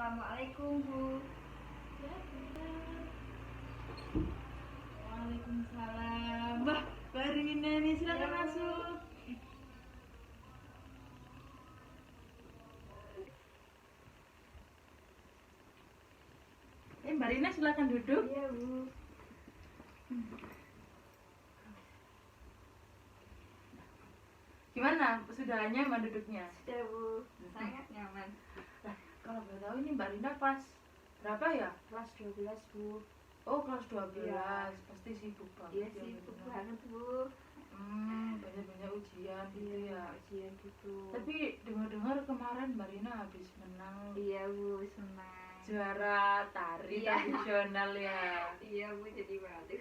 Assalamualaikum Bu. Waalaikumsalam. Mbah, Barina nih, silakan Ya, Bu. masuk. Mbak Rina silakan duduk. Iya Bu. Gimana? Sudah nyaman duduknya? Sudah Bu. Sangat nyaman. Nah, kalau boleh tahu ini Mbak Rina kelas berapa ya? Kelas 12 Bu. Oh, kelas 12. Iya. Pasti sibuk banget. Iya ya, sibuk Mbak Rina. banget Bu. Banyak-banyak ujian gitu ya. Ujian gitu. Tapi dengar-dengar kemarin Mbak Rina habis menang Iya Bu, senang. juara tari Iya. tradisional ya. Iya Bu, jadi malu.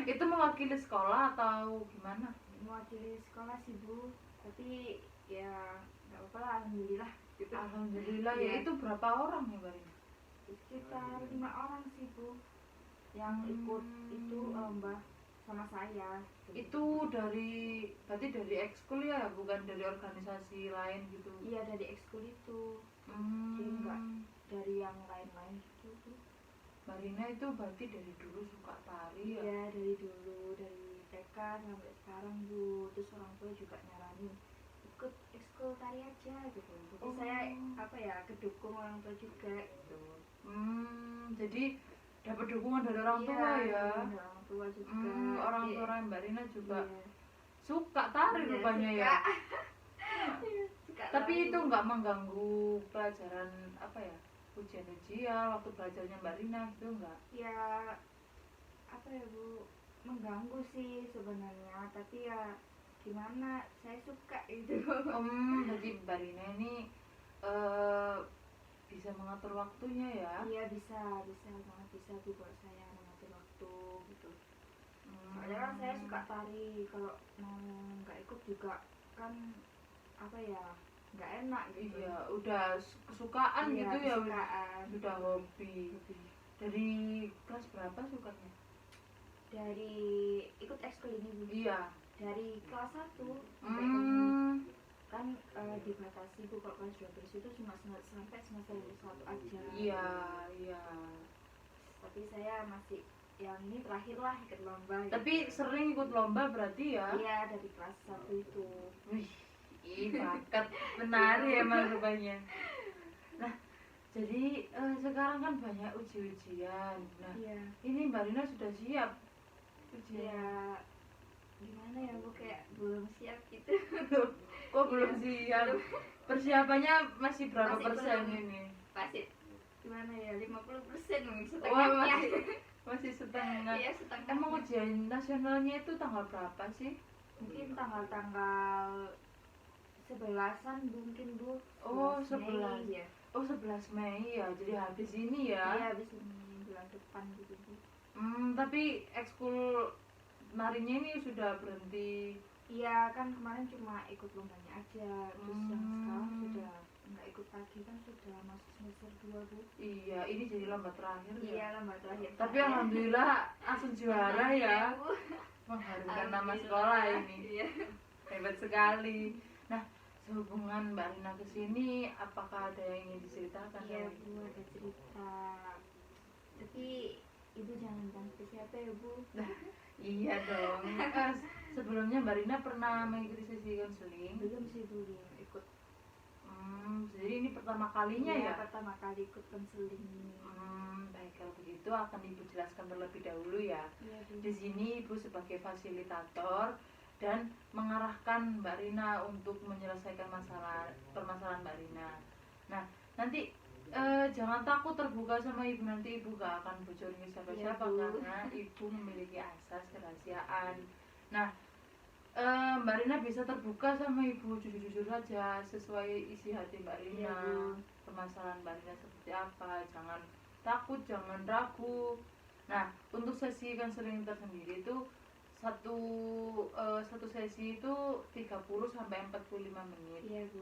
Itu mewakili sekolah atau gimana? Mewakili sekolah sih Bu. Tapi ya nggak apa-apa lah, alhamdulillah. Gitu. Alhamdulillah ya. Iya. Itu berapa orang ya Mbak Rina? Sekitar 5 orang sih Bu yang ikut itu lomba sama saya. Itu berarti dari ekskul ya, bukan dari organisasi lain gitu. Iya, dari ekskul itu. Hmm. Jadi enggak dari yang lain-lain gitu Bu. Mbak Rina itu berarti dari dulu suka tari ya? Iya, dari dulu, dari TK sampai sekarang Bu. Terus orang tua juga nyaranin ikut ekskul tari aja gitu. Jadi Oh. saya kedukung orang tua juga gitu. Jadi dapat dukungan dari orang tua ya? Dari orang tua juga. Orang Jadi, tua Mbak Rina juga iya. suka tari Iya, rupanya suka. ya? Iya, suka Tapi tari. itu nggak mengganggu pelajaran apa ya? Ujian-ujian waktu belajarnya Mbak Rina gitu nggak? Ya apa ya Bu, mengganggu sih sebenarnya, tapi ya gimana, saya suka itu. Jadi Mbak Rina ini bisa mengatur waktunya ya? Iya, bisa banget, bisa Bu buat saya mengatur waktu gitu. Soalnya kan saya suka tari, kalau mau nggak ikut juga kan apa ya, nggak enak gitu. Iya, udah kesukaan Iya, gitu ya, kesukaan. sudah hobi. Dari kelas berapa sukanya? Dari ikut ekskul ini Bu, Iya. dari kelas 1 sampai kelas 6. Hmm, Kan dibatasi Bu, kalau kelas 12 itu cuma sampai semester 1 aja. iya. Tapi saya masih yang ini terakhir lah ikut lomba gitu. Tapi sering ikut lomba berarti ya? Iya, dari kelas 1 itu. Wih, bakat menari emang rupanya. Nah, jadi sekarang kan banyak ujian. Nah, Iya. ini Mbak Rina sudah siap ujian? Ya gimana ya Bu, kayak belum siap gitu. Kok belum Iya, siap? belum. Persiapannya masih berapa Masih persen belum. ini? Pasti gimana ya, 50% mungkin Wah, setengahnya. masih setengah. Iya, setengah. Emang ujian nasionalnya itu tanggal berapa sih? Mungkin tanggal 11-an mungkin Bu. Oh, 11 Mei, 11. ya. Oh, 11 Mei ya. Jadi habis ini ya. Iya, habis ini bulan depan gitu Bu. Tapi ekskul narinya ini sudah berhenti. Iya, kan kemarin cuma ikut lombanya aja. Terus yang sekarang sudah nggak ikut lagi, kan sudah masuk semester 2 Bu. Iya, ini jadi lomba terakhir ya. Iya, lomba terakhir. Tapi alhamdulillah langsung juara ya. Bu. Mengharumkan nama Alhamdulillah. sekolah ini. Iya. Hebat sekali. Nah, sehubungan Mbak Rina ke sini, apakah ada yang ingin diceritakan? Iya sama Bu, Ibu? ada cerita. Tapi Ibu jangan bilang ke siapa ya Bu. Iya dong. Sebelumnya Mbak Rina pernah mengikuti sesi konseling? Belum sih Bu, belum ikut. Jadi ini pertama kalinya Iya, ya? pertama kali ikut konseling. Baik, kalau begitu akan Ibu jelaskan terlebih dahulu ya. Iya Bu. Di sini Ibu sebagai fasilitator dan mengarahkan Mbak Rina untuk menyelesaikan permasalahan Mbak Rina. Nah, nanti jangan takut terbuka sama Ibu, nanti Ibu gak akan bocorin ke siapa-siapa Iya, Bu. karena Ibu memiliki asas kerahasiaan. Nah, Mbak Rina bisa terbuka sama Ibu, jujur-jujur saja sesuai isi hati Mbak Rina. Iya, Bu. Permasalahan Mbak Rina seperti apa, jangan takut, jangan ragu. Nah, untuk sesi konseling tersendiri itu satu sesi itu 30 sampai 45 menit. Iya Bu.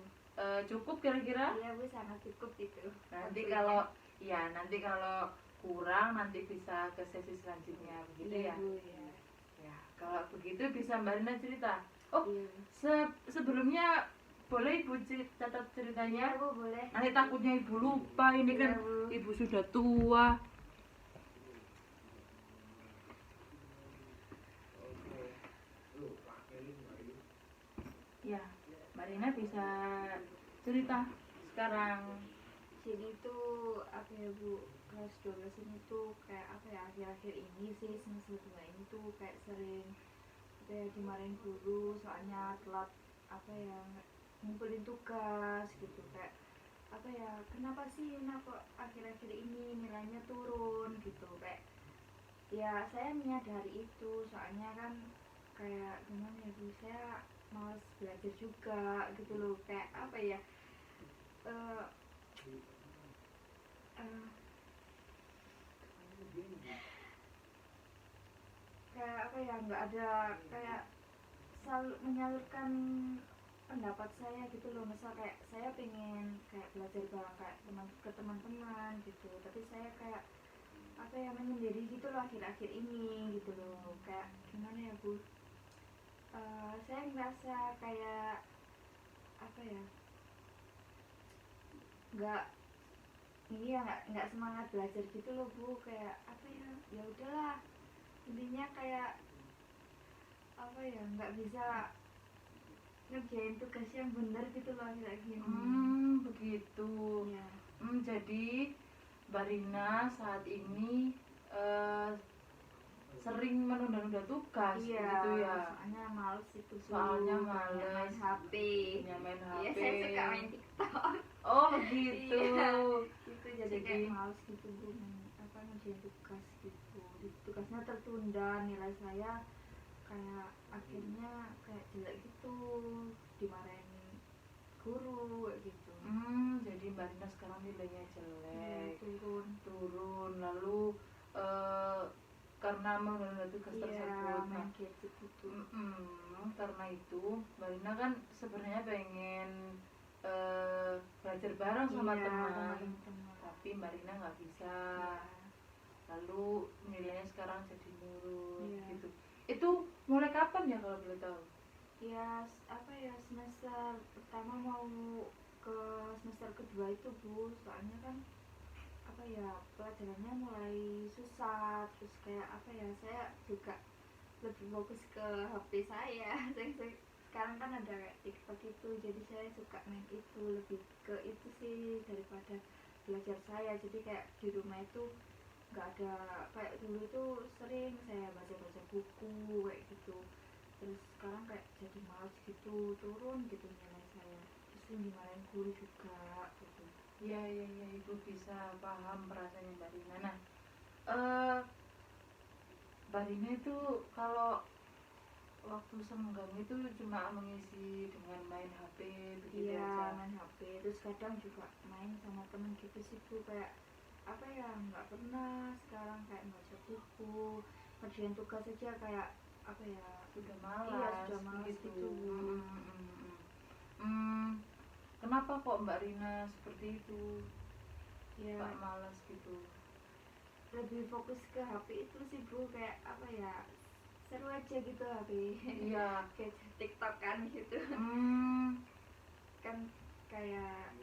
Cukup kira-kira? Iya Bu, sangat cukup itu. Nanti Konselingnya. nanti kalau kurang nanti bisa ke sesi selanjutnya begitu Iya ya. Bu, ya. Ya, kalau begitu bisa Mbak Rina cerita. Oh, Iya. sebelumnya boleh ibu catat Iya ceritanya? Bu, boleh. Nanti takutnya ibu lupa, ini kan Iya, Bu. ibu sudah tua. Ya, Mbak Rina bisa cerita sekarang. Jadi itu apa ya Bu, kelas 12 ini tuh kayak apa ya, akhir-akhir ini sih semester 2 ini tuh kayak sering apa ya, dimarahin guru soalnya telat apa ya, ngumpulin tugas gitu. Kayak apa ya, kenapa sih kok akhir-akhir ini nilainya turun gitu. Kayak ya saya menyadari itu, soalnya kan kayak gimana ya Bu, saya males belajar juga gitu loh. Kayak apa ya, eh eh, kayak apa ya, nggak ada kayak menyalurkan pendapat saya gitu loh. Misal kayak saya pengen kayak belajar bareng kayak teman-teman gitu, tapi saya kayak apa ya, menyendiri gitu loh akhir-akhir ini gitu loh. Kayak gimana ya Bu, saya ngerasa kayak apa ya, nggak ini ya, nggak semangat belajar gitu loh Bu. Kayak apa ya, ya udahlah, intinya kayak apa ya, nggak bisa ngerjain tugas yang benar gitu loh akhir-akhir ini. Begitu. Ya. Jadi Mbak Rina saat ini eh, sering menunda-nunda tugas, Iya, begitu ya. soalnya males itu Bu. Soalnya Banyak males. main HP. Punya main Iya, HP. saya suka main TikTok. Oh begitu. Iya, gitu. Jadi Jadi- kayak males gitu Bu, apa, ngerjain tugas gitu. Tugasnya tertunda, nilai saya kayak akhirnya kayak jelek gitu, dimarahin guru kayak gitu. Jadi Mbak Rina sekarang nilainya Iya, jelek, turun. lalu eh, karena menunda tugas Iya, tersebut. main Nah, gadget gitu. karena itu Mbak Rina kan sebenarnya pengen belajar bareng sama Iya, teman, sama teman-teman. tapi Mbak Rina nggak bisa. Iya. Lalu nilainya sekarang jadi nurun, Iya. gitu. Itu mulai kapan ya kalau boleh tahu? Ya apa ya, semester pertama mau ke semester kedua itu Bu, soalnya kan apa ya, pelajarannya mulai susah. Terus kayak apa ya, saya juga lebih fokus ke HP saya. Sekarang kan ada kayak TikTok itu, jadi saya suka main itu, lebih ke itu sih daripada belajar saya. Jadi kayak di rumah itu nggak ada kayak dulu itu sering saya baca-baca buku kayak gitu. Terus sekarang kayak jadi males gitu, turun gitu nilai saya. Terus dimarahin guru juga gitu. Ya, Ibu bisa paham perasaannya Mbak Rina. Nah, eh Mbak Rina itu kalau waktu senggang itu cuma mengisi dengan main HP begitu Iya, aja. main HP. Terus kadang juga main sama temen gitu sih Bu. Kayak apa ya, nggak pernah sekarang kayak baca buku, kerjain tugas aja kayak apa ya, Sudah malas. iya sudah malas begitu. gitu Bu. Kenapa kok Mbak Rina seperti itu? Ya Pak malas gitu. lebih fokus ke HP itu sih Bu. Kayak apa ya, seru aja gitu HP. Iya. Kayak TikTok kan gitu. Kan kayak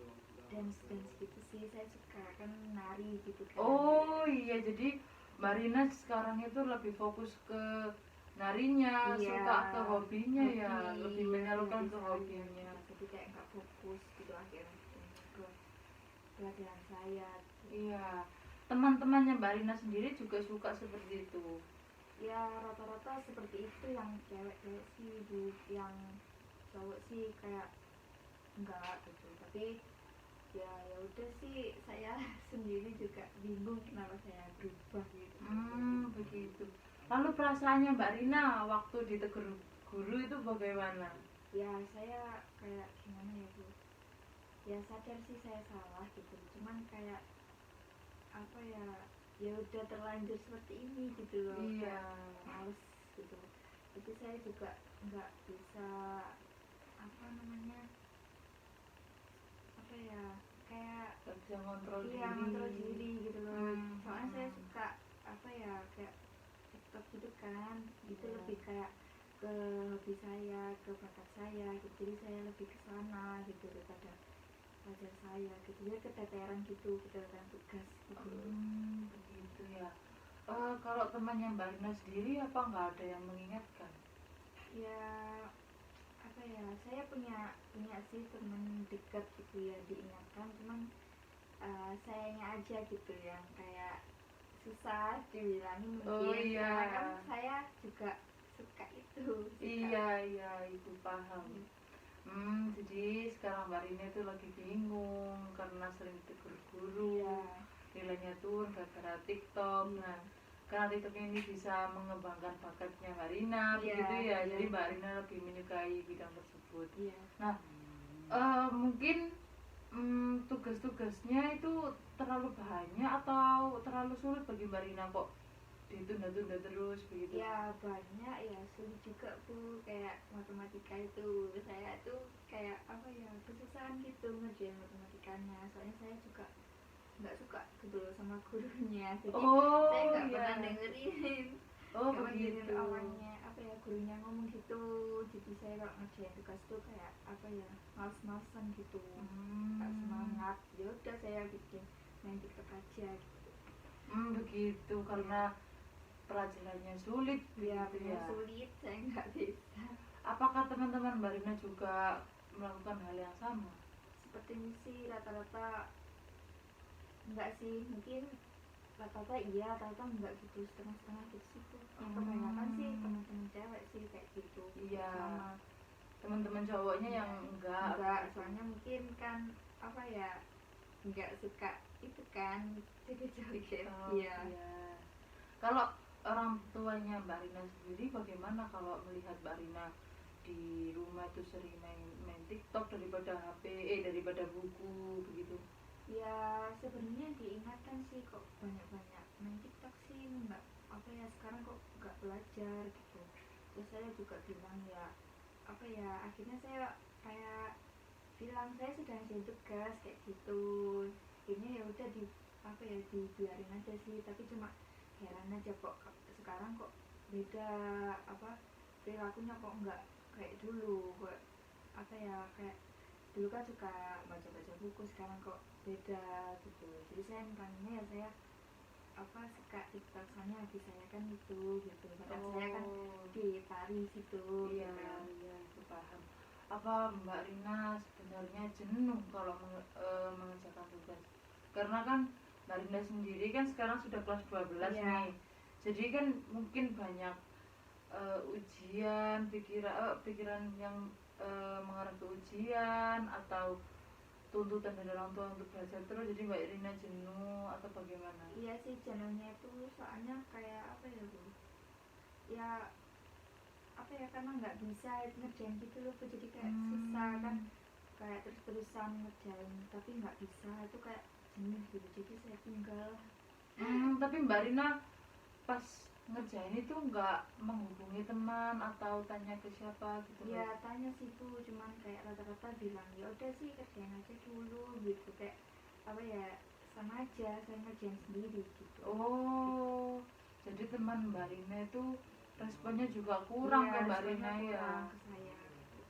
dance gitu sih, saya suka kan nari gitu kan. Oh iya, jadi Mbak Rina sekarang itu lebih fokus ke narinya, Iya, suka ke hobinya ya, hobi, lebih menyalurkan hobi ke saya hobinya. gitu. Jadi kayak nggak fokus gitu akhirnya ke pelajaran saya. Iya, teman-temannya Mbak Rina sendiri juga suka seperti itu. Ya rata-rata seperti itu, yang cewek-cewek sih Bu. Yang cowok sih kayak enggak gitu. Tapi ya udah sih, saya sendiri juga bingung kenapa saya berubah gitu. Begitu. Lalu perasaannya Mbak Rina waktu ditegur guru itu bagaimana? Ya saya kayak gimana ya Bu, ya sadar sih saya salah gitu, cuman kayak apa ya, ya udah terlanjur seperti ini gitu loh. Iya. Kayak males gitu. Tapi saya juga nggak bisa apa namanya, apa ya, kayak Gak bisa ngontrol iya diri. ngontrol diri gitu loh. Soalnya saya Hmm. suka apa ya, kayak TikTok gitu kan, itu Iya. lebih kayak ke hobi saya, ke bakat saya gitu. Jadi saya lebih ke sana gitu daripada belajar saya gitu. Jadi keteteran gitu, keteteran tugas gitu. Begitu ya. Kalau temannya Mbak Rina sendiri apa nggak ada yang mengingatkan? Ya apa ya, saya punya sih teman dekat gitu ya, diingatkan, cuman sayanya aja gitu yang kayak susah dibilangin Oh mungkin iya. karena kan saya juga suka itu, suka. Iya, itu paham. Jadi sekarang Mbak Rina itu lagi bingung karena sering ditegur guru, Iya. nilainya turun gara-gara TikTok. Iya. Nah, karena TikTok ini bisa mengembangkan bakatnya Mbak Rina, Iya, begitu ya. iya. Jadi Mbak Rina lebih menyukai bidang tersebut. Iya. Nah, mungkin tugas-tugasnya itu terlalu banyak atau terlalu sulit bagi Mbak Rina kok ditunda-tunda terus begitu? Ya banyak ya, sulit juga Bu, kayak matematika itu saya tuh kayak apa ya, kesusahan gitu ngerjain matematikanya, soalnya saya juga nggak suka gitu loh sama gurunya, jadi saya nggak pernah dengerin. Nggak dengerin awalnya apa ya, gurunya ngomong gitu, jadi saya kalau ngerjain tugas tuh kayak apa ya, males-malesan gitu, nggak semangat. Ya udah saya bikin main TikTok aja gitu. Begitu, karena pelajarannya sulit Ya begitu ya. sulit, saya nggak bisa. Apakah teman-teman Mbak Rina juga melakukan hal yang sama? Sepertinya sih rata-rata enggak sih, mungkin rata-rata iya, rata-rata enggak gitu, setengah-setengah gitu sih tuh. Kebanyakan sih teman-teman cewek sih kayak gitu. Iya. Sama Teman-teman cowoknya yang enggak soalnya mungkin kan apa ya, enggak suka itu kan, joget-joget. Iya. Kalau orang tuanya Mbak Rina sendiri bagaimana kalau melihat Mbak Rina di rumah itu sering main TikTok daripada HP, daripada buku begitu? Ya sebenarnya diingatkan sih, kok banyak-banyak main TikTok sih, enggak apa ya, sekarang kok enggak belajar gitu. Terus saya juga bilang ya apa ya, akhirnya saya kayak bilang saya sudah ngerjain tugas kayak gitu, ini ya udah di apa ya, dibiarin aja sih. Tapi cuma heran aja kok sekarang kok beda, apa perilakunya kok enggak kayak dulu, kok apa ya, kayak dulu kan suka baca-baca buku, sekarang kok beda gitu. Jadi saya nanya ya, saya apa suka TikTok, soalnya habis saya kan itu gitu, bakat saya kan di tari situ. Iya, itu paham. Apa Mbak Rina sebenarnya jenuh kalau mengerjakan tugas? Karena kan Mbak Rina sendiri kan sekarang sudah kelas 12 nih. Jadi kan mungkin banyak ujian, pikiran yang mengarah ke ujian atau tuntutan dari orang tua untuk belajar terus, jadi Mbak Rina jenuh atau bagaimana? Iya sih jenuhnya itu, soalnya kayak apa ya Bu, ya apa ya, karena nggak bisa ngerjain gitu loh, jadi kayak susah kan, kayak terus-terusan ngerjain tapi nggak bisa, itu kayak jenuh gitu, jadi saya tinggal. Tapi Mbak Rina pas ngerjain itu nggak menghubungi teman atau tanya ke siapa gitu? Ya tanya sih Bu, cuman kayak rata-rata bilang ya udah sih kerjain aja dulu gitu, kayak apa ya, sama aja saya ngerjain sendiri gitu. Oh, jadi teman Mbak Rina itu responnya juga kurang ke Mbak Rina ya? Ke saya gitu.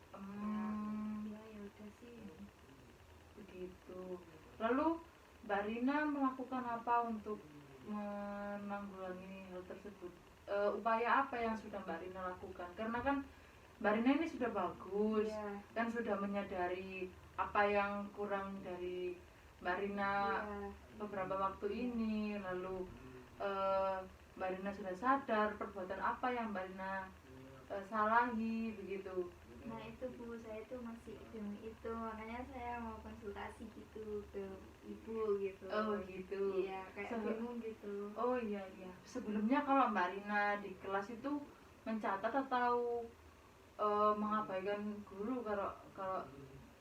Ya udah sih Begitu. Lalu Mbak Rina melakukan apa untuk menanggulangi hal tersebut? Upaya apa yang sudah Mbak Rina lakukan? Karena kan Mbak Rina ini sudah bagus, kan sudah menyadari apa yang kurang dari Mbak Rina beberapa waktu ini. Lalu Mbak Rina sudah sadar perbuatan apa yang Mbak Rina salahi begitu. Nah itu Bu, saya tuh masih bingung itu, makanya saya mau konsultasi gitu ke ibu gitu. Oh gitu. Iya, kayak bingung gitu. Oh iya. Sebelumnya kalau Mbak Rina di kelas itu mencatat atau mengabaikan guru kalau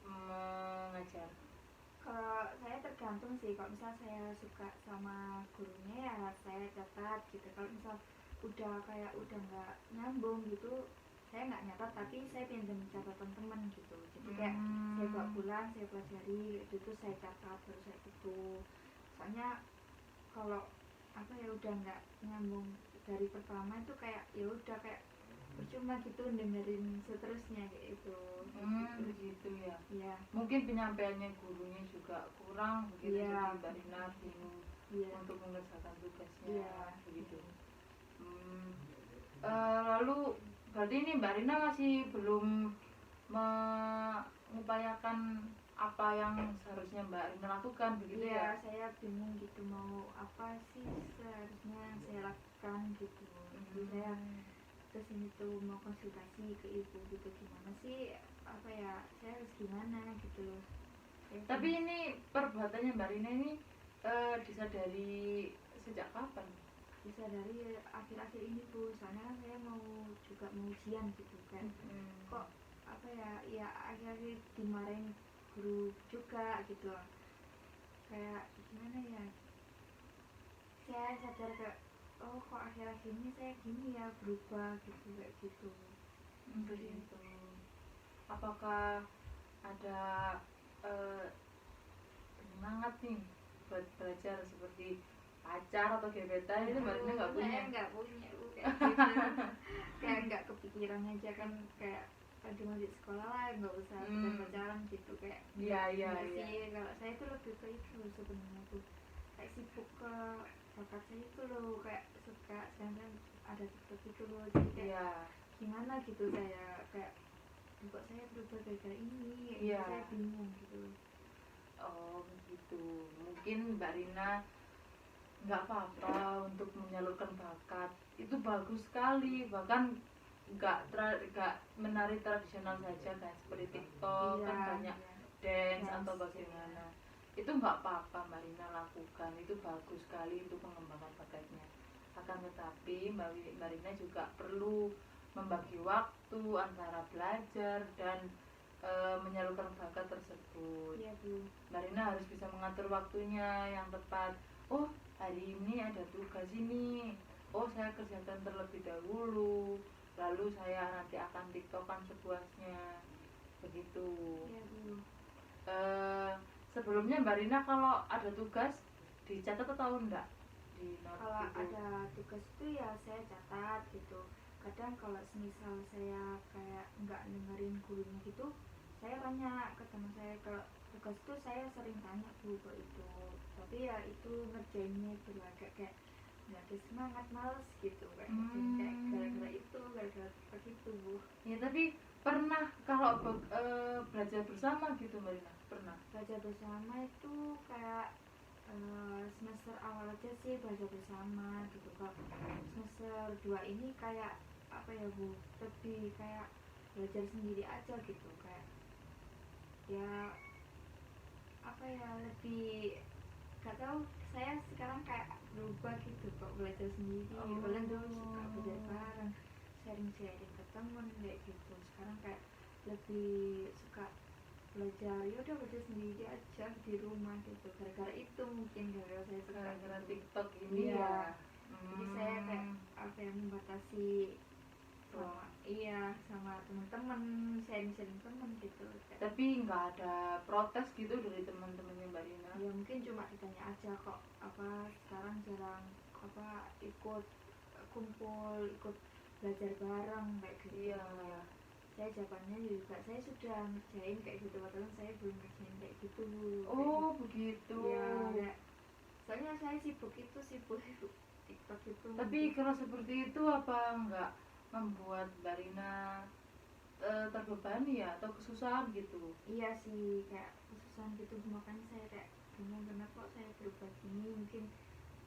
mengajar? Kalau saya tergantung sih, kalau misal saya suka sama gurunya ya saya catat gitu. Kalau misal udah kayak udah nggak nyambung gitu, saya nggak nyatat, tapi saya pinjam catatan teman gitu. Jadi kayak saya bawa pulang, saya pelajari itu, saya catat terus kayak gitu. Soalnya kalau apa ya, udah nggak nyambung dari pertama itu kayak ya udah kayak percuma gitu dengerin seterusnya kayak itu. Begitu ya. Iya. Mungkin penyampaiannya gurunya juga kurang begitu, Iya. jadi Mbak Rina bingung Iya. untuk mengerjakan tugasnya. Iya. Begitu. Lalu berarti ini Mbak Rina masih belum mengupayakan apa yang seharusnya Mbak Rina lakukan begitu Iya, ya? saya bingung gitu mau apa sih seharusnya yang saya lakukan gitu. Jadi saya kesini tuh mau konsultasi ke ibu gitu, gimana sih apa ya, saya harus gimana gitu loh. Tapi ini perbuatannya Mbak Rina ini disadari sejak kapan? Bisa dari akhir-akhir ini Bu, soalnya kan saya juga mau ujian gitu kan. Kok apa ya akhir-akhir dimarahin guru juga gitu, kayak gimana ya, saya sadar kayak oh kok akhir-akhir ini saya gini ya, berubah gitu kayak gitu. Begitu. Apakah ada semangat nih buat belajar seperti pacar atau gebetan? Itu Mbak Rina nggak punya? Saya nggak punya Bu, kayak gitu. Kayak nggak kepikiran aja kan, kayak aduh masih sekolah lah, nggak usah pacaran gitu kayak. Iya. Sih kalau saya itu lebih ke itu sebenarnya tuh, kayak sibuk ke bakat saya itu loh, kayak suka sedangkan ada TikTok itu loh, jadi kayak gimana gitu, saya kayak kok saya berubah gara-gara ini, saya bingung gitu. Oh begitu. Mungkin Mbak Rina nggak apa-apa untuk menyalurkan bakat, itu bagus sekali, bahkan nggak menari tradisional saja kan, seperti TikTok kan banyak dance atau bagaimana, itu nggak apa-apa Mbak Rina lakukan, itu bagus sekali untuk mengembangkan bakatnya. Akan tetapi Mbak Rina juga perlu membagi waktu antara belajar dan menyalurkan bakat tersebut. Iya Bu. Mbak Rina harus bisa mengatur waktunya yang tepat. Oh hari ini ada tugas ini, oh saya kerjakan terlebih dahulu, lalu saya nanti akan tiktokan sepuasnya, begitu. Iya Bu. Sebelumnya Mbak Rina kalau ada tugas dicatat atau enggak di note? Kalau gitu? ada tugas itu ya saya catat gitu. Kadang kalau semisal saya kayak nggak dengerin gurunya gitu, saya tanya ke teman saya, kalau tugas itu saya sering tanya Bu ke itu, tapi ya itu ngerjainnya itu lah kayak nggak ada semangat, males gitu kayak kayak gara-gara itu, gara-gara seperti itu Bu. Ya tapi pernah kalau belajar bersama gitu Mbak Rina? Pernah? Belajar bersama itu kayak semester awal aja sih belajar bersama gitu. Kak semester 2 ini kayak apa ya Bu, lebih kayak belajar sendiri aja gitu, kayak ya apa ya, lebih gak tahu, saya sekarang kayak berubah gitu kok, belajar sendiri. Kalian dulu suka belajar bareng, sharing-sharing ke temen kayak gitu, sekarang kayak lebih suka belajar ya udah belajar sendiri aja di rumah gitu, gara-gara itu mungkin, gara-gara saya suka gara-gara TikTok ini ya. Jadi saya kayak apa ya, membatasi sama sama teman-teman, sharing-sharing teman gitu. Tapi nggak ada protes gitu dari teman-temannya Mbak Rina? Ya mungkin cuma ditanya aja kok apa sekarang jarang apa ikut kumpul, ikut belajar bareng kayak gitu. Iya. Saya jawabannya juga saya sudah ngerjain kayak gitu, padahal saya belum ngerjain kayak gitu. Oh begitu. Ya, soalnya saya sibuk TikTok itu. Tapi kalau seperti itu apa enggak membuat Mbak Rina terbebani ya, atau kesusahan gitu? Iya sih, kayak kesusahan gitu, makanya saya kayak bingung kenapa kok saya berubah gini. Mungkin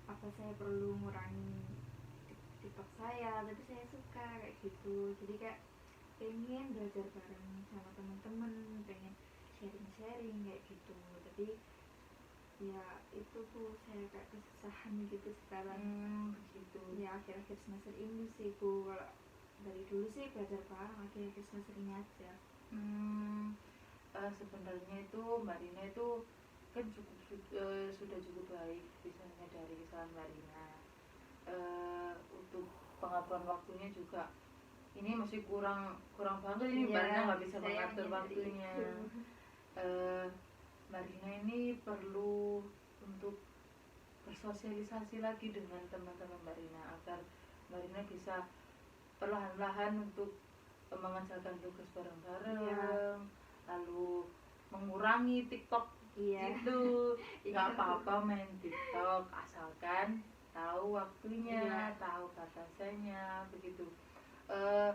apa saya perlu ngurangi TikTok saya, tapi saya suka kayak gitu. Jadi kayak pengen belajar bareng sama teman-teman, pengen sharing-sharing kayak gitu. Tapi ya itu tuh saya kayak kesusahan gitu sekarang. Begitu. Ya akhir-akhir semester ini sih Bu, kalau dari dulu sih belajar bareng, akhir-akhir semester ini aja. Sebenarnya itu Mbak Rina itu kan sudah cukup baik bisa menyadari kesalahan Mbak Rina. Untuk pengaturan waktunya juga ini masih kurang banget ini. Mbak Rina nggak bisa mengatur waktunya. Mbak Rina ini perlu untuk bersosialisasi lagi dengan teman-teman Mbak Rina, agar Mbak Rina bisa perlahan-lahan untuk mengerjakan tugas bareng-bareng, Iya. lalu mengurangi TikTok Iya. gitu. Iya. Nggak apa-apa main TikTok asalkan tahu waktunya, Iya. tahu batasannya begitu. Eh,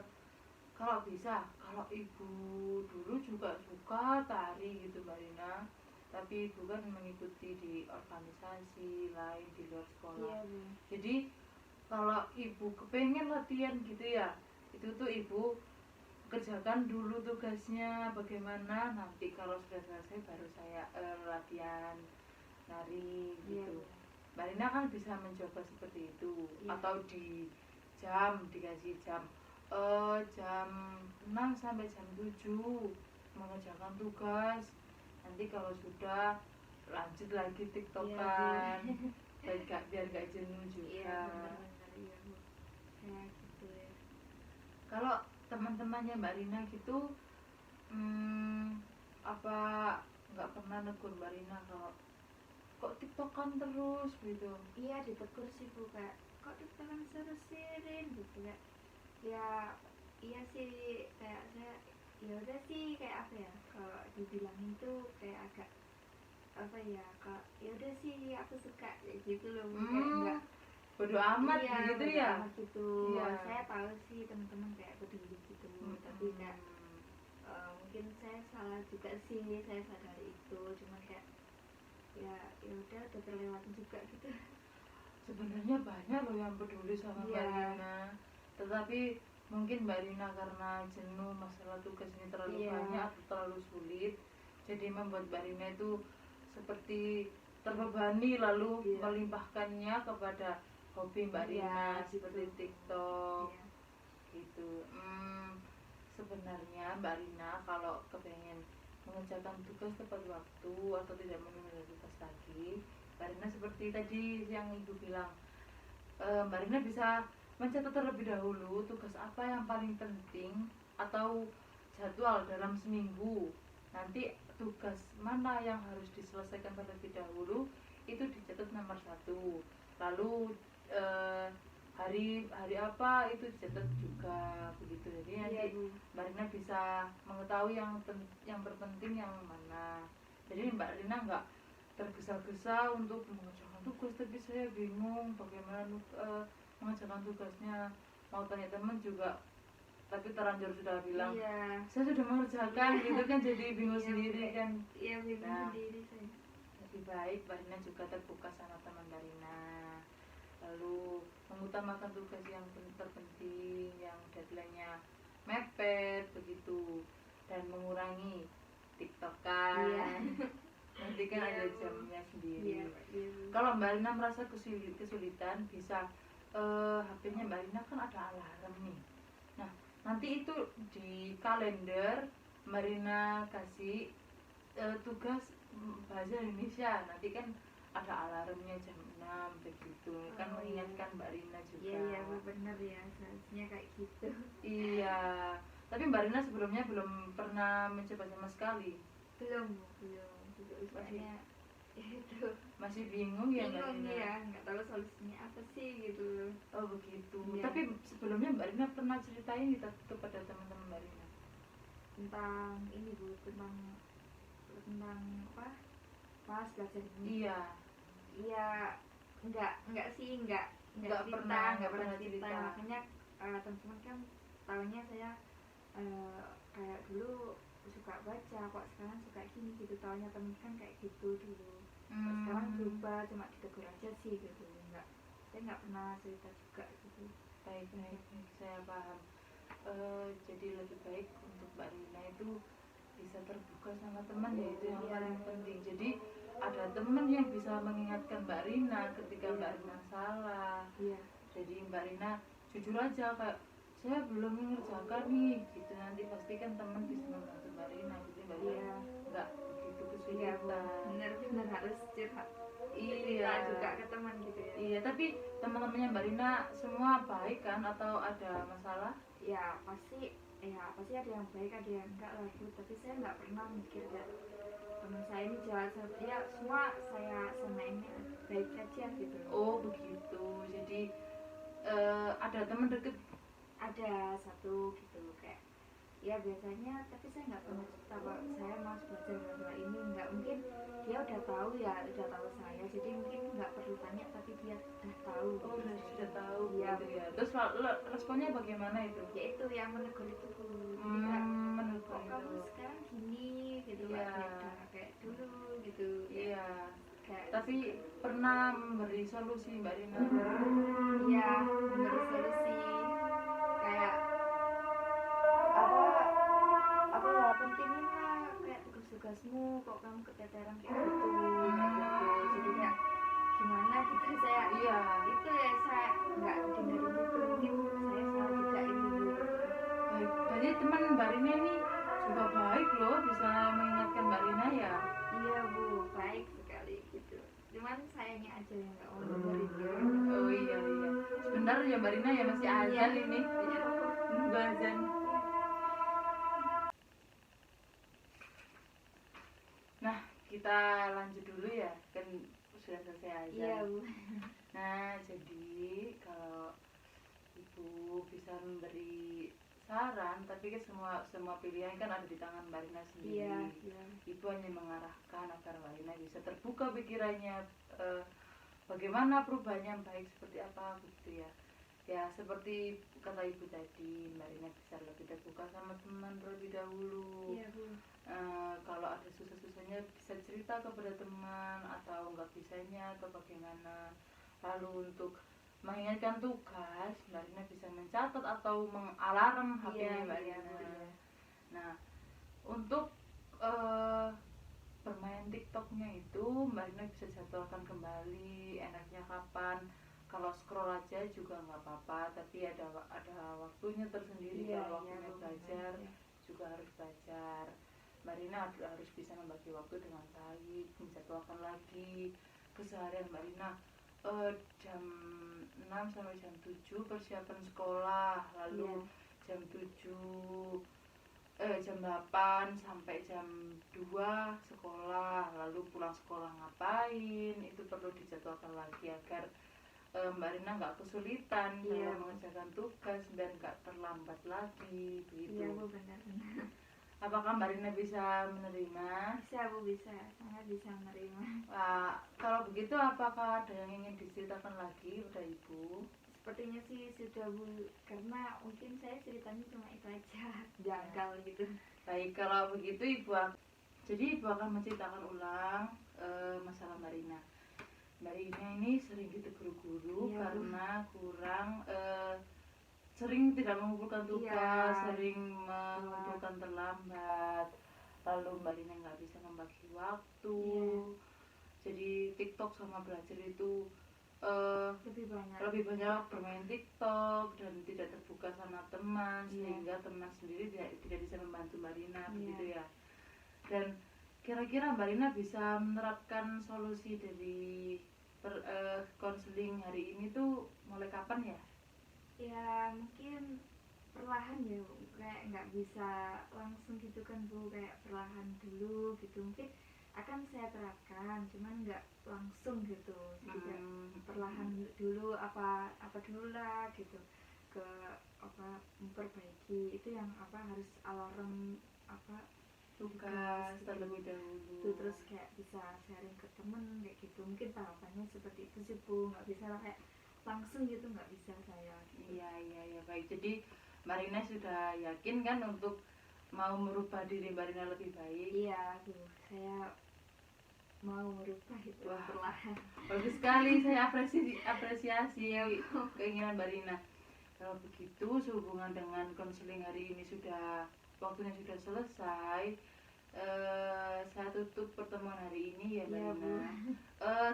Kalau bisa, kalau ibu dulu juga suka tari gitu Mbak Rina, tapi ibu kan mengikuti di organisasi lain di luar sekolah. Iya, Bu. Jadi kalau ibu kepengen latihan gitu ya, itu tuh ibu kerjakan dulu tugasnya bagaimana, nanti kalau sudah selesai baru saya latihan nari Iya, gitu. Bu. Mbak Rina kan bisa mencoba seperti itu. Iya. Atau dikasih jam 6 sampai jam 7 mengerjakan tugas. Nanti kalau sudah lanjut lagi tiktokan. Biar gak jenuh Iya, juga. benar-benar, iya, Bu. Kayak gitu ya. Kalau teman-temannya Mbak Rina gitu, apa nggak pernah negur Mbak Rina kalau kok tiktokan terus gitu? Iya, ditegur sih, Bu, kayak kok tiktokan terus sih, Rin, gitu kayak. Ya, iya sih, kayak saya ya udah sih, kayak apa ya, kalau dibilangin tuh kayak agak apa ya, kak ya udah sih aku suka kayak gitu loh, Bu. Kayak enggak Bodo amat iya, gitu bodo ya. amat gitu. Iya. Saya tahu sih teman-teman kayak peduli gitu, tapi kayak mungkin saya salah juga sih, saya sadari itu, cuman kayak ya udah terlewati juga gitu. Sebenarnya banyak loh yang peduli sama Mbak Iya. Rina, tetapi mungkin Mbak Rina karena jenuh masalah tugas ini terlalu Iya. banyak atau terlalu sulit, jadi membuat Mbak Rina itu seperti terbebani lalu Iya. melimpahkannya kepada hobi Mbak Iya, Rina gitu. seperti TikTok Iya. gitu. Sebenarnya Mbak Rina kalau kepengen mengerjakan tugas tepat waktu atau tidak menunda tugas lagi, Mbak Rina seperti tadi yang ibu bilang, Mbak Rina bisa mencatat terlebih dahulu tugas apa yang paling penting atau jadwal dalam seminggu. Nanti tugas mana yang harus diselesaikan terlebih dahulu itu dicatat nomor 1. Lalu hari apa itu dicatat juga begitu. Jadi nanti Iya, Bu. Mbak Rina bisa mengetahui yang terpenting yang mana. Jadi Mbak Rina nggak tergesa-gesa untuk mengerjakan tugas, tapi saya bingung bagaimana mengerjakan tugasnya. Mau tanya teman juga, tapi terlanjur sudah bilang Iya. saya sudah mengerjakan gitu kan, jadi bingung Iya, sendiri Bu. kan. Iya, bingung Nah, sendiri saya. lebih baik Mbak Rina juga terbuka sama teman Mbak Rina, lalu mengutamakan tugas yang terpenting, yang deadline-nya mepet begitu, dan mengurangi tiktokan. Iya. Nanti kan Iya, ada Bu. jamnya sendiri. Iya, iya, Bu. Kalau Mbak Rina merasa kesulitan bisa HP-nya Mbak Rina kan ada alarm nih. Nah, nanti itu di kalender Mbak Rina kasih tugas bahasa Indonesia. Nanti kan ada alarmnya jam 6 begitu. Kan Oh, mengingatkan Mbak Rina juga. Iya, iya, Bu, bener ya, seharusnya kayak gitu. Iya. Tapi Mbak Rina sebelumnya belum pernah mencoba sama sekali. Belum, Bu, belum. Gitu, soalnya itu Masih bingung ya Mbak bingung Rina? ya, nggak tahu solusinya apa sih gitu. Oh begitu. Iya. Tapi sebelumnya Mbak Rina pernah ceritain gitu kepada teman-teman Mbak Rina? Tentang ini, Bu, tentang apa? Pas belajar ini. Iya. Iya, enggak sih, enggak Nggak cerita, pernah enggak pernah cerita. cerita. Makanya teman-teman kan tahunya saya kayak dulu suka baca, kok sekarang suka gini gitu. Tahunya temen kan kayak gitu dulu. Kok sekarang berubah, cuma ditegur aja sih gitu. Saya nggak pernah cerita juga gitu. Baik, saya paham. Jadi lebih baik untuk Mbak Rina itu bisa terbuka sama teman, yaitu yang Iya. paling penting. Jadi ada teman yang bisa mengingatkan Mbak Rina ketika Iya. Mbak Rina salah. Iya. Jadi Mbak Rina jujur aja kayak saya belum mengerjakan nih gitu, nanti pasti kan teman bisa membantu Mbak Rina. Jadi Mbak Rina Iya. nggak begitu Iya, Bu. kesulitan. Bener-bener harus curhat. Iya. Cerita juga ke teman gitu ya. Iya, tapi teman-temannya Mbak Rina semua baik kan atau ada masalah? Ya pasti ada yang baik, ada yang enggak lah, Bu. Tapi saya nggak pernah mikir kayak teman saya ini jahat. Ya semua saya samainnya baik aja gitu. Oh begitu. Jadi ada teman deket ada satu gitu kayak ya biasanya, tapi saya nggak pernah cerita kalau saya mau belajar masalah ini, nggak, mungkin dia udah tahu saya, jadi mungkin nggak perlu tanya tapi dia udah tahu Oh, gitu. sudah tahu Iya, gitu ya. Terus responnya bagaimana itu? ya itu yang menegur itu Bu. Jadi kayak, Menegur kok kamu itu. sekarang gini gitu, Iya. udah kayak dulu gitu ya. Iya. Kayak Tapi pernah memberi solusi Mbak Rina? iya, memberi solusi kayak apa ya, pentingin lah kayak tugas-tugasmu, kok kamu keteteran kayak gitu, jadi kayak gimana gitu. Saya Iya. itu ya, saya nggak dengerin itu, mungkin saya salah juga ini Bu. Baik. Jadi teman Mbak Rina ini juga baik loh, bisa mengingatkan Mbak Rina ya. Iya Bu, baik sekali gitu, cuman sayangnya aja yang nggak mau dengerin ya. Oh iya iya. Sebentar ya Mbak Rina ya, masih azan ini. Iya. Nunggu azan. Nah, kita lanjut dulu ya, kan sudah selesai azan. Iya Bu. Nah, jadi kalau Ibu bisa memberi saran, tapi kan semua pilihan kan ada di tangan Mbak Rina sendiri. Iya. Ibu hanya mengarahkan agar Mbak Rina bisa terbuka pikirannya, bagaimana perubahannya yang baik seperti apa gitu ya. Ya seperti kata Ibu tadi, Mbak Rina bisa lebih terbuka sama teman terlebih dahulu. Iya Bu. Kalau ada susah-susahnya bisa cerita kepada teman, atau nggak bisanya atau bagaimana. Lalu untuk mengingatkan tugas, Mbak Rina bisa mencatat atau mengalarm HP-nya Mbak Rina. Iya. Nah, untuk bermain TikToknya itu Mbak Rina bisa jadwalkan kembali enaknya kapan. Kalau scroll aja juga nggak apa-apa, tapi ada waktunya tersendiri. Kalau waktunya belajar juga harus belajar. Mbak Rina harus bisa membagi waktu dengan baik, menjadwalkan lagi keseharian Mbak Rina. Jam 6 sampai jam 7 persiapan sekolah, lalu jam 8 sampai jam 2 sekolah, lalu pulang sekolah ngapain, itu perlu dijadwalkan lagi agar Mbak Rina nggak kesulitan dalam mengerjakan tugas dan nggak terlambat lagi begitu. Iya Bu, benar. Apakah Mbak Rina bisa menerima? Bisa Bu, bisa, sangat bisa menerima. Kalau begitu apakah ada yang ingin diceritakan lagi pada Ibu? Sepertinya sih sudah Bu, karena mungkin saya ceritanya cuma itu aja, janggal gitu. Baik, kalau begitu Ibu akan menceritakan ulang masalah Mbak Rina. Mbak Rina ini sering ditegur guru karena kurang sering tidak mengumpulkan tugas, sering mengumpulkan terlambat, lalu Mbak Rina nggak bisa membagi waktu. Jadi TikTok sama belajar itu lebih banyak bermain TikTok dan tidak terbuka sama teman, sehingga teman sendiri tidak bisa membantu Mbak Rina begitu ya. Dan kira-kira Mbak Rina bisa menerapkan solusi dari konseling hari ini tuh mulai kapan ya? Ya mungkin perlahan ya Bu, kayak nggak bisa langsung gitu kan Bu, kayak perlahan dulu gitu. Mungkin akan saya terapkan, cuman nggak langsung gitu, jadi perlahan dulu, apa dulu lah gitu, ke memperbaiki itu yang harus alarm tugas terlebih dahulu, terus kayak bisa sharing ke temen kayak gitu. Mungkin tahapannya seperti itu sih Bu, nggak bisa lah kayak langsung gitu, nggak bisa saya gitu. Iya baik. Jadi Mbak Rina sudah yakin kan untuk mau merubah diri Mbak Rina lebih baik? Iya Bu, saya mau merubah itu perlahan. Bagus sekali, saya apresiasi keinginan Mbak Rina. Kalau begitu sehubungan dengan konseling hari ini waktunya sudah selesai, saya tutup pertemuan hari ini ya Mbak Rina.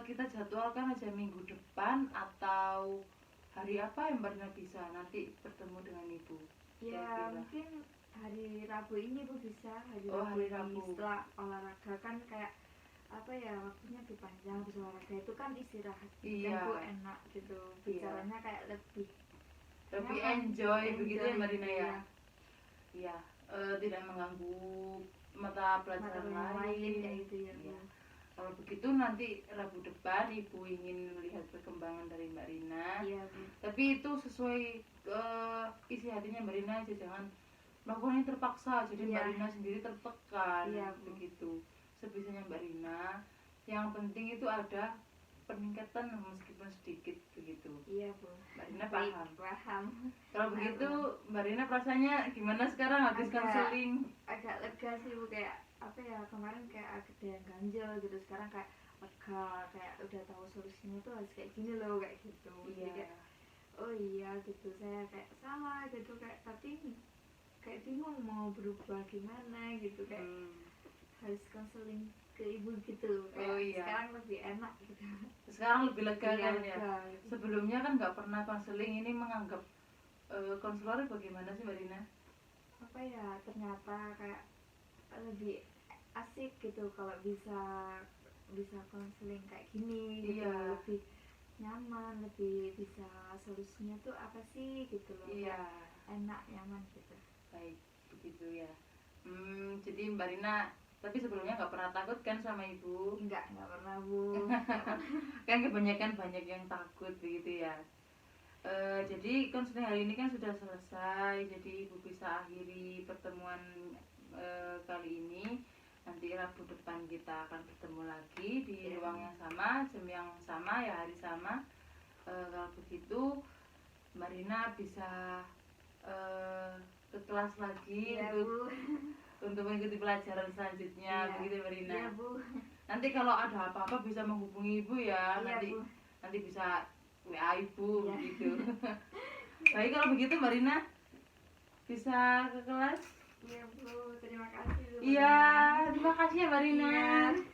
Kita jadwalkan aja minggu depan atau hari apa yang Mbak Rina bisa nanti bertemu dengan Ibu? Ya mungkin hari Rabu ini Bu bisa, hari Rabu setelah olahraga kan kayak waktunya lebih panjang, habis olahraga itu kan istirahat, kan Bu enak gitu, bicaranya kayak lebih enjoy begitu ya Mbak Rina ya. Iya, tidak mengganggu mata pelajaran lain kayak gitu ya Bu. Kalau begitu nanti Rabu depan Ibu ingin melihat perkembangan dari Mbak Rina. Iya Bu. Tapi itu sesuai isi hatinya Mbak Rina aja, jangan melakukan yang terpaksa. Jadi Iya. Mbak Rina sendiri tertekan. Iya, Bu. Begitu. Sebisanya Mbak Rina. Yang penting itu ada peningkatan meskipun sedikit begitu. Iya Bu. Mbak Rina Baik, paham. paham. Kalau begitu Mbak Rina perasaannya gimana sekarang habis Agak- konseling? Agak lega sih Bu, kayak apa ya, kemarin kayak ada yang ganjel gitu, sekarang kayak lega, kayak udah tahu solusinya tuh harus kayak gini loh, kayak gitu. Jadi Iya. kayak oh iya gitu, saya kayak salah gitu, kayak tapi kayak bingung mau berubah gimana gitu, kayak harus konseling ke ibu gitu, kayak Oh, iya. sekarang lebih enak gitu. Sekarang lebih lega Iya, kan ya. lega, gitu. Sebelumnya kan nggak pernah konseling, ini menganggap konselor bagaimana sih Mbak Rina? Apa ya, ternyata kayak lebih asik gitu kalau bisa konseling kayak gini gitu. Iya. Lebih nyaman, lebih bisa solusinya tuh apa sih gitu loh. Iya. Kayak enak, nyaman gitu. Baik, begitu ya. Jadi Mbak Rina, tapi sebelumnya nggak pernah takut kan sama Ibu? Enggak pernah Bu. Kan kebanyakan banyak yang takut begitu ya. Jadi konseling hari ini kan sudah selesai, jadi Ibu bisa akhiri pertemuan kali ini. Nanti Rabu depan kita akan bertemu lagi di Iya. ruang yang sama, jam yang sama, ya hari sama. Kalau begitu Mbak Rina bisa ke kelas lagi Iya untuk Bu. untuk mengikuti pelajaran selanjutnya. Iya. Begitu Mbak Rina. Iya Bu. Nanti kalau ada apa-apa bisa menghubungi Ibu ya. Iya nanti Bu. nanti bisa WA Ibu Iya. gitu. Baik, kalau begitu Mbak Rina bisa ke kelas. Iya Bu, terima kasih Bu. Iya, terima kasih ya Mbak Rina. Iya.